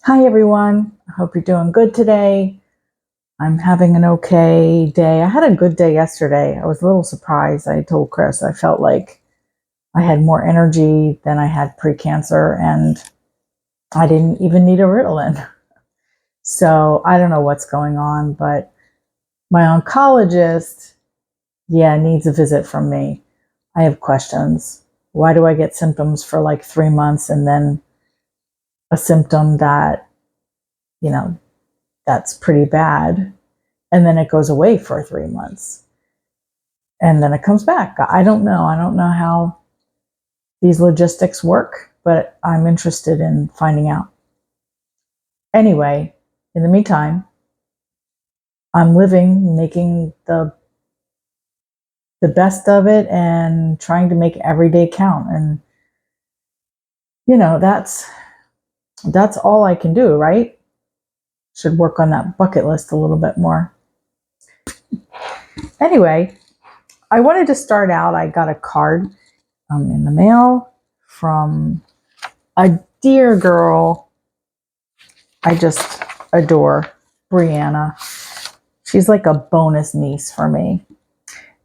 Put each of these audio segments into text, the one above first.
Hi everyone, I hope you're doing good today. I'm having an okay day. I had a good day yesterday. I was a little surprised. I told Chris I felt like I had more energy than I had pre-cancer and I didn't even need a Ritalin. So I don't know what's going on, but my oncologist, needs a visit from me. I have questions. Why do I get symptoms for like 3 months and then a symptom that, you know, that's pretty bad? And then it goes away for 3 months. And then it comes back. I don't know. I don't know how these logistics work, but I'm interested in finding out. Anyway, in the meantime, I'm living, making the best of it and trying to make every day count. And that's all I can do, right? Should work on that bucket list a little bit more. Anyway, I wanted to start out. I got a card in the mail from a dear girl I just adore, Brianna. She's like a bonus niece for me.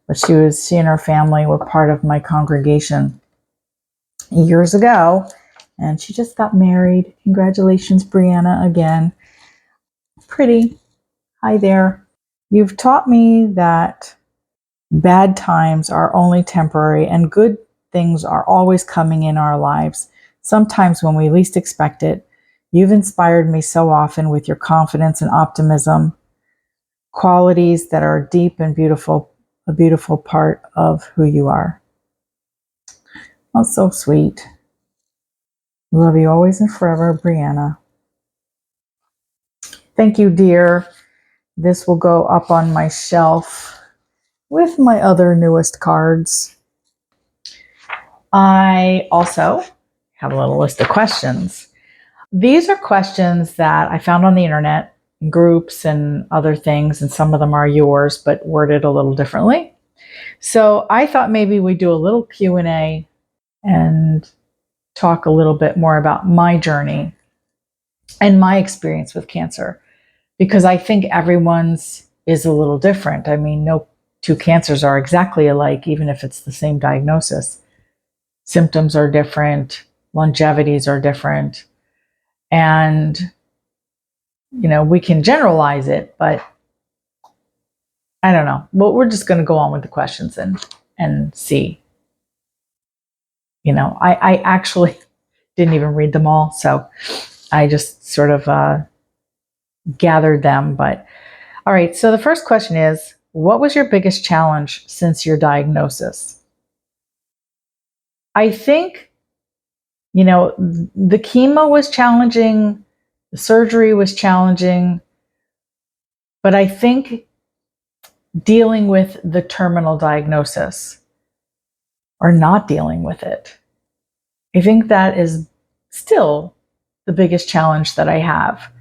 But she and her family were part of my congregation years ago, and she just got married. Congratulations, Brianna, again. Pretty. Hi there. You've taught me that bad times are only temporary and good things are always coming in our lives, sometimes when we least expect it. You've inspired me so often with your confidence and optimism, qualities that are deep and beautiful, a beautiful part of who you are. Oh, so sweet. Love you always and forever, Brianna. Thank you, dear. This will go up on my shelf with my other newest cards. I also have a little list of questions. These are questions that I found on the internet, groups and other things, and some of them are yours, but worded a little differently. So I thought maybe we'd do a little Q&A and talk a little bit more about my journey and my experience with cancer, because I think everyone's is a little different. I mean, no two cancers are exactly alike, even if it's the same diagnosis. Symptoms are different, longevities are different, and we can generalize it, but I don't know. Well, we're just going to go on with the questions and see. I actually didn't even read them all, so I just sort of gathered them. But all right, so the first question is, what was your biggest challenge since your diagnosis? I think, the chemo was challenging, the surgery was challenging, but I think dealing with the terminal diagnosis or not dealing with it, I think that is still the biggest challenge that I have,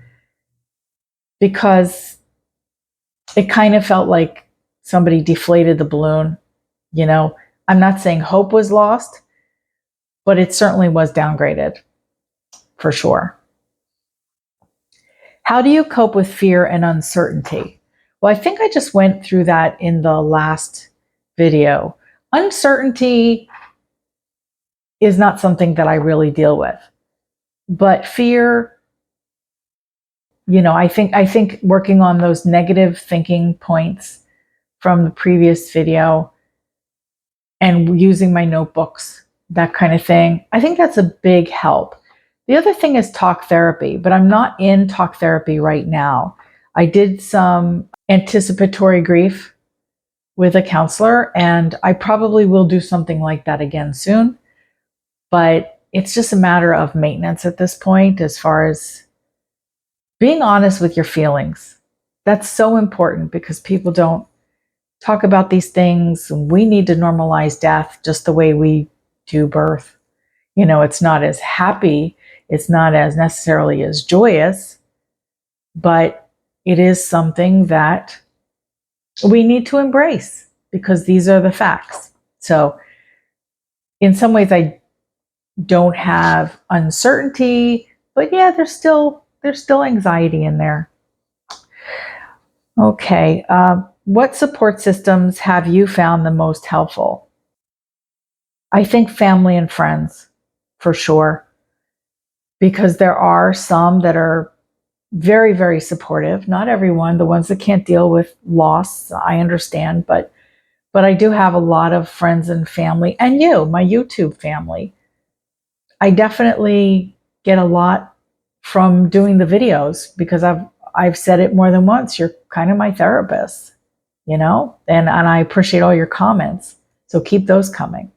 because it kind of felt like somebody deflated the balloon. I'm not saying hope was lost, but it certainly was downgraded, for sure. How do you cope with fear and uncertainty? Well, I think I just went through that in the last video. Uncertainty is not something that I really deal with, but fear, I think working on those negative thinking points from the previous video and using my notebooks, that kind of thing, I think that's a big help. The other thing is talk therapy, but I'm not in talk therapy right now. I did some anticipatory grief with a counselor, and I probably will do something like that again soon. But it's just a matter of maintenance at this point, as far as being honest with your feelings. That's so important, because people don't talk about these things. We need to normalize death just the way we do birth. It's not as happy, it's not as necessarily as joyous, but it is something that we need to embrace, because these are the facts. So in some ways I don't have uncertainty, but there's still there's still anxiety in there. Okay. What support systems have you found the most helpful? I think family and friends, for sure, because there are some that are very, very supportive. Not everyone, the ones that can't deal with loss, I understand, but I do have a lot of friends and family, and you, my YouTube family. I definitely get a lot from doing the videos because I've said it more than once. You're kind of my therapist, you know, and I appreciate all your comments. So keep those coming.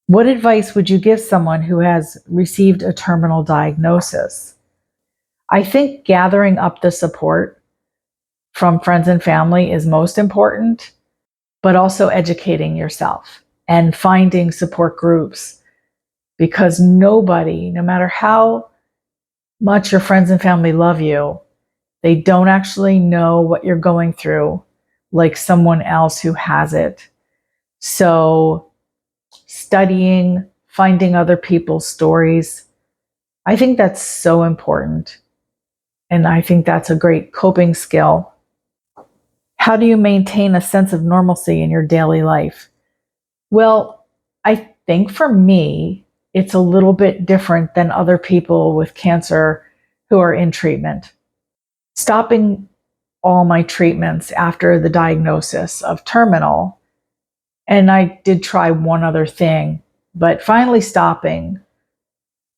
What advice would you give someone who has received a terminal diagnosis? I think gathering up the support from friends and family is most important, but also educating yourself and finding support groups, because nobody, no matter how much your friends and family love you, they don't actually know what you're going through like someone else who has it. So studying, finding other people's stories, I think that's so important. And I think that's a great coping skill. How do you maintain a sense of normalcy in your daily life? Well, I think for me, it's a little bit different than other people with cancer who are in treatment. Stopping all my treatments after the diagnosis of terminal, and I did try one other thing, but finally stopping,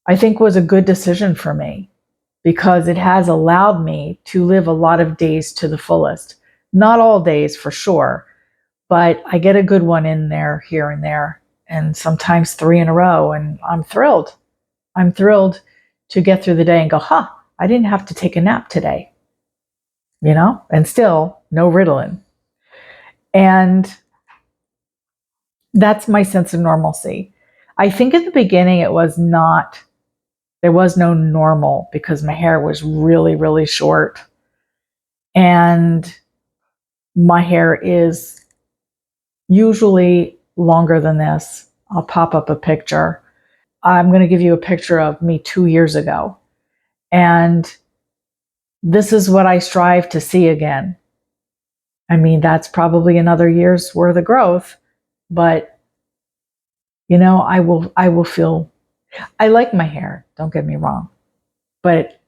I think was a good decision for me because it has allowed me to live a lot of days to the fullest. Not all days for sure, but I get a good one in there here and there, and sometimes 3 in a row, and I'm thrilled. I'm thrilled to get through the day and go, I didn't have to take a nap today, you know, and still no Ritalin. And that's my sense of normalcy. I think at the beginning there was no normal because my hair was really, really short. And my hair is usually longer than this. I'll pop up a picture. I'm going to give you a picture of me 2 years ago. And this is what I strive to see again. I mean, that's probably another year's worth of growth, but you know, I will feel, I like my hair, don't get me wrong, but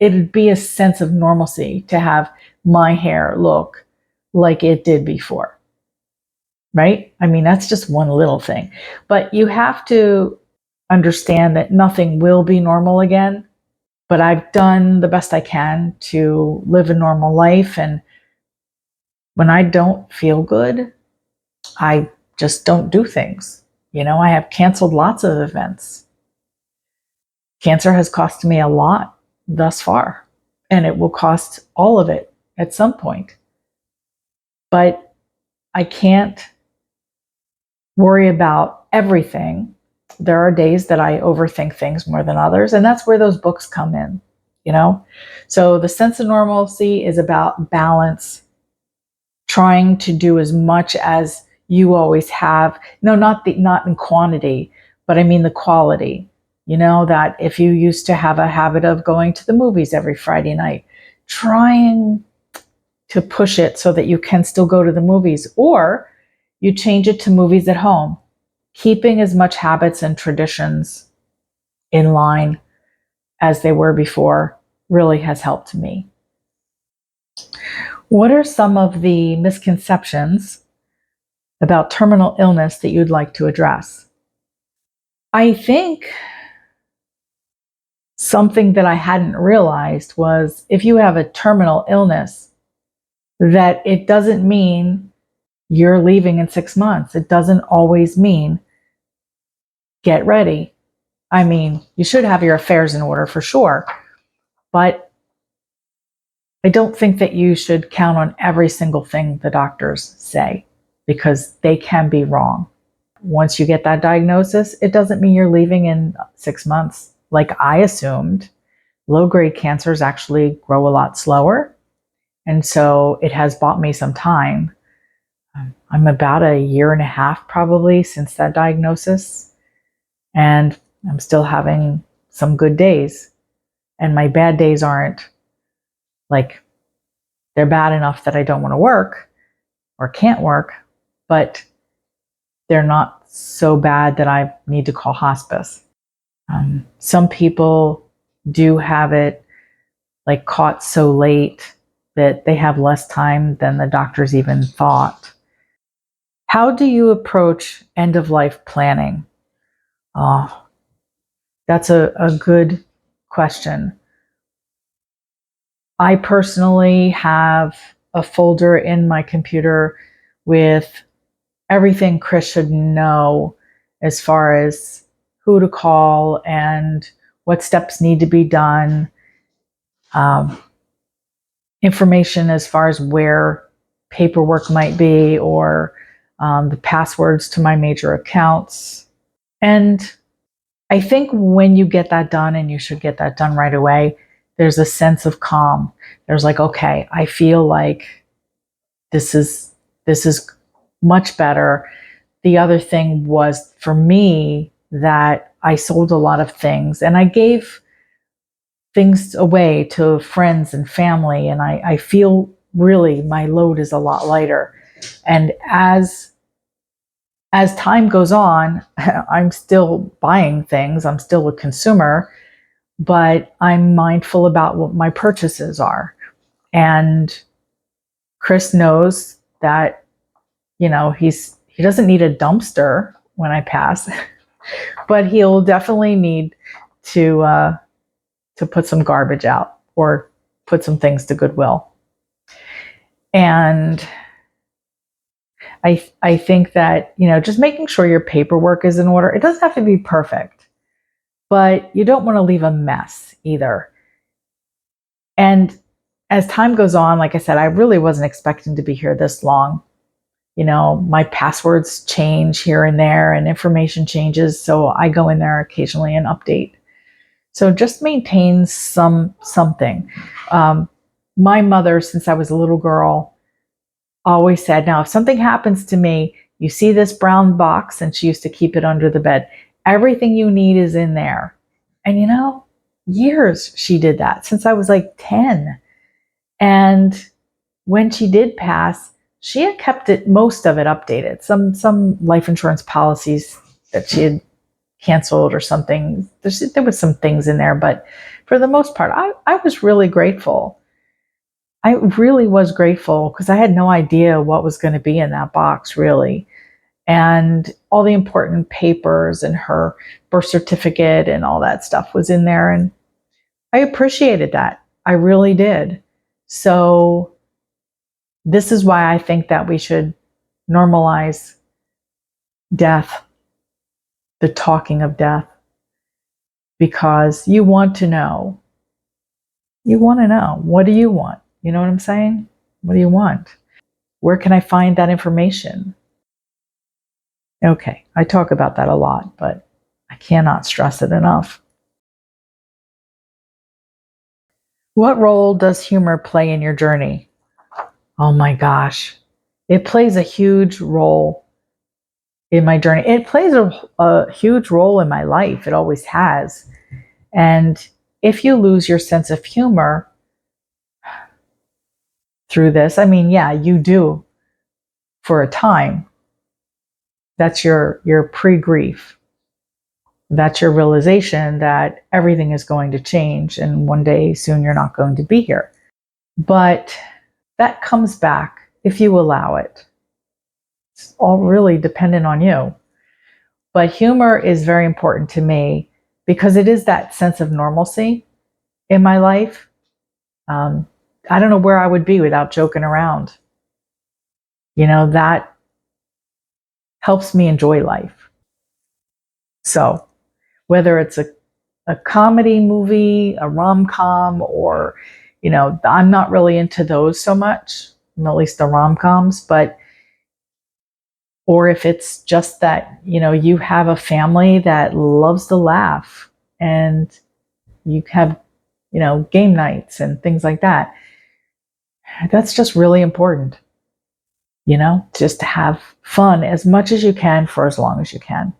it'd be a sense of normalcy to have my hair look like it did before, right? I mean, that's just one little thing, but you have to understand that nothing will be normal again, but I've done the best I can to live a normal life. And when I don't feel good, I just don't do things. You know, I have canceled lots of events. Cancer has cost me a lot thus far, and it will cost all of it at some point. But I can't worry about everything. There are days that I overthink things more than others, and that's where those books come in, you know? So the sense of normalcy is about balance, trying to do as much as you always have. No, not in quantity, but I mean the quality. You know, that if you used to have a habit of going to the movies every Friday night, trying to push it so that you can still go to the movies, or you change it to movies at home. Keeping as much habits and traditions in line as they were before really has helped me. What are some of the misconceptions about terminal illness that you'd like to address? I think something that I hadn't realized was if you have a terminal illness, that it doesn't mean you're leaving in 6 months. It doesn't always mean get ready. I mean, you should have your affairs in order for sure, but I don't think that you should count on every single thing the doctors say because they can be wrong. Once you get that diagnosis, it doesn't mean you're leaving in 6 months like I assumed. Low-grade cancers actually grow a lot slower, and so it has bought me some time. I'm about a year and a half probably since that diagnosis, and I'm still having some good days. And my bad days aren't like, they're bad enough that I don't want to work or can't work, but they're not so bad that I need to call hospice. Some people do have it like caught so late that they have less time than the doctors even thought. How do you approach end of life planning? Oh, that's a good question. I personally have a folder in my computer with everything Chris should know as far as who to call and what steps need to be done. Information as far as where paperwork might be, or the passwords to my major accounts. And I think when you get that done, and you should get that done right away, there's a sense of calm. There's like, okay, I feel like this is much better. The other thing was for me that I sold a lot of things, and I gave things away to friends and family, and I feel really my load is a lot lighter. And as time goes on, I'm still buying things, I'm still a consumer, but I'm mindful about what my purchases are. And Chris knows that, he doesn't need a dumpster when I pass, but he'll definitely need to put some garbage out or put some things to Goodwill. And I think that, just making sure your paperwork is in order. It doesn't have to be perfect, but you don't want to leave a mess either. And as time goes on, like I said, I really wasn't expecting to be here this long. My passwords change here and there, and information changes, so I go in there occasionally and update. So just maintain something. My mother, since I was a little girl, always said, now, if something happens to me, you see this brown box, and she used to keep it under the bed. Everything you need is in there. And years she did that, since I was like 10. And when she did pass, she had kept most of it updated. Some life insurance policies that she had canceled or something. There was some things in there, but for the most part, I was really grateful. I really was grateful, because I had no idea what was going to be in that box, really. And all the important papers and her birth certificate and all that stuff was in there. And I appreciated that. I really did. So this is why I think that we should normalize death, the talking of death, because you want to know. You want to know. What do you want? You know what I'm saying? What do you want? Where can I find that information? Okay, I talk about that a lot, but I cannot stress it enough. What role does humor play in your journey? Oh my gosh. It plays a huge role in my journey. It plays a huge role in my life. It always has. And if you lose your sense of humor through this, yeah, you do for a time. That's your pre-grief. That's your realization that everything is going to change, and one day soon you're not going to be here. But that comes back if you allow it. It's all really dependent on you. But humor is very important to me, because it is that sense of normalcy in my life. I don't know where I would be without joking around. That helps me enjoy life. So whether it's a comedy movie, a rom-com, or, I'm not really into those so much, at least the rom-coms, or if it's just that, you have a family that loves to laugh, and you have, game nights and things like that. That's just really important, just to have fun as much as you can for as long as you can.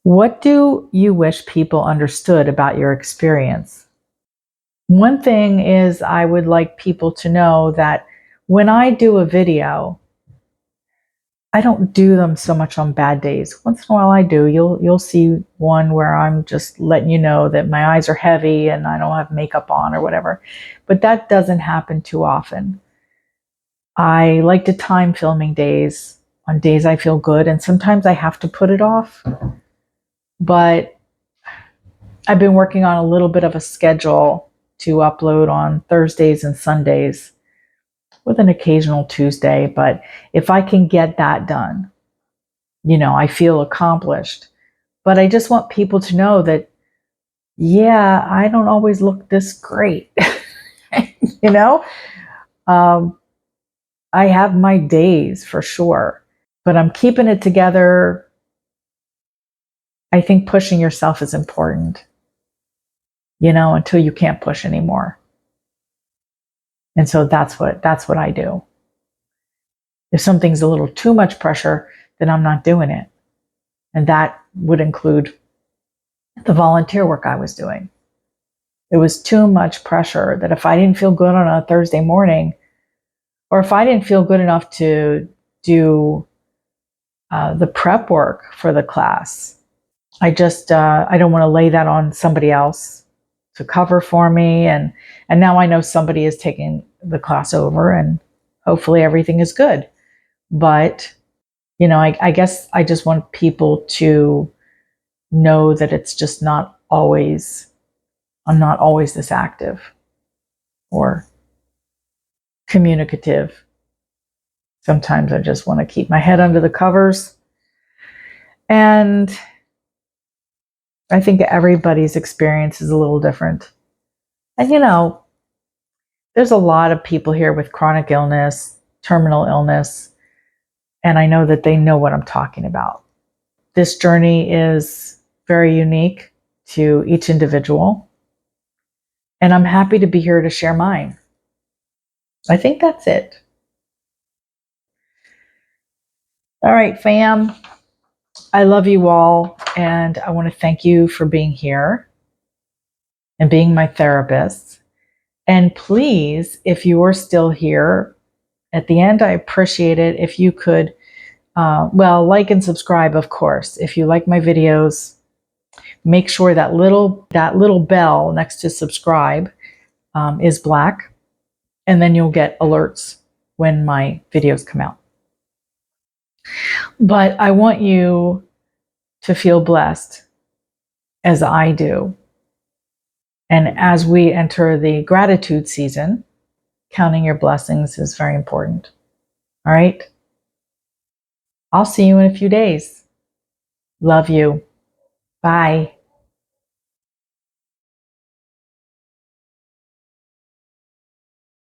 What do you wish people understood about your experience? One thing is I would like people to know that when I do a video, I don't do them so much on bad days. Once in a while I do. You'll see one where I'm just letting you know that my eyes are heavy and I don't have makeup on or whatever. But that doesn't happen too often. I like to time filming days on days I feel good, and sometimes I have to put it off. But I've been working on a little bit of a schedule to upload on Thursdays and Sundays with an occasional Tuesday. But if I can get that done, I feel accomplished. But I just want people to know that, yeah, I don't always look this great. you know, I have my days for sure, but I'm keeping it together. I think pushing yourself is important, until you can't push anymore. And so that's what I do. If something's a little too much pressure, then I'm not doing it. And that would include the volunteer work I was doing. It was too much pressure that if I didn't feel good on a Thursday morning, or if I didn't feel good enough to do the prep work for the class, I don't want to lay that on somebody else to cover for me. And now I know somebody is taking the class over, and hopefully everything is good. But, I guess I just want people to know that it's just I'm not always this active or communicative. Sometimes I just want to keep my head under the covers. And I think everybody's experience is a little different. And, there's a lot of people here with chronic illness, terminal illness, and I know that they know what I'm talking about. This journey is very unique to each individual, and I'm happy to be here to share mine. I think that's it. All right, fam. I love you all, and I want to thank you for being here and being my therapist. And please, if you are still here at the end, I appreciate it if you could, like and subscribe, of course. If you like my videos, make sure that little bell next to subscribe is black, and then you'll get alerts when my videos come out. But I want you to feel blessed as I do. And as we enter the gratitude season, counting your blessings is very important. All right? I'll see you in a few days. Love you. Bye.